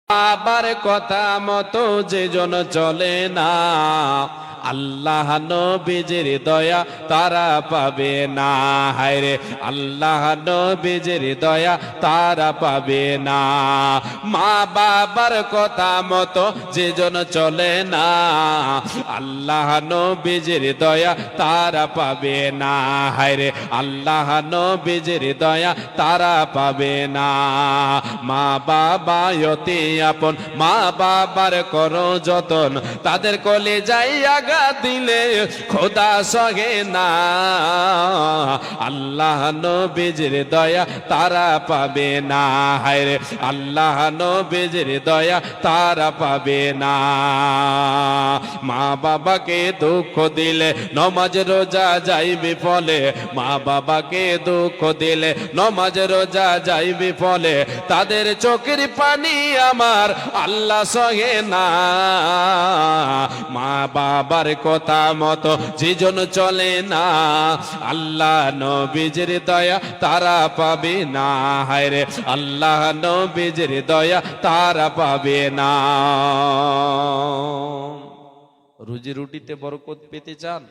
বাবার কথা মতো যেজন চলে না, আল্লাহ নবীজির দয়া তারা পাবে না। হায়রে আল্লাহ নবীজির দয়া তারা পাবে না। মা বাবার কথা মতো যেজন চলে না, আল্লাহ নবীজির দয়া তারা পাবে না। হায়রে আল্লাহ নবীজির দয়া তারা পাবে না। মা বাবা অতি আপন, মা বাবার করো যতন, তাদের কোলে যাইয়া দিলে খোদা সহে না। আল্লাহ নবীজির দয়া তারা পাবে না। হায়রে আল্লাহ নবীজির দয়া তারা পাবে না। মা বাবাকে দুঃখ দিলে নমাজ রোজা যাইবে ফলে, মা বাবাকে দুঃখ দিলে নমাজ রোজা যাইবে ফলে, তাদের চোখের পানি আমার আল্লাহ সহে না। মা বাবার কথা মতো যেজন চলে না, আল্লাহ নবীজির দয়া তারা পাবে না। হায়রে আল্লাহ নবীজির দয়া তারা পাবে না। রুজি রুটিতে বরকত পেতে চান?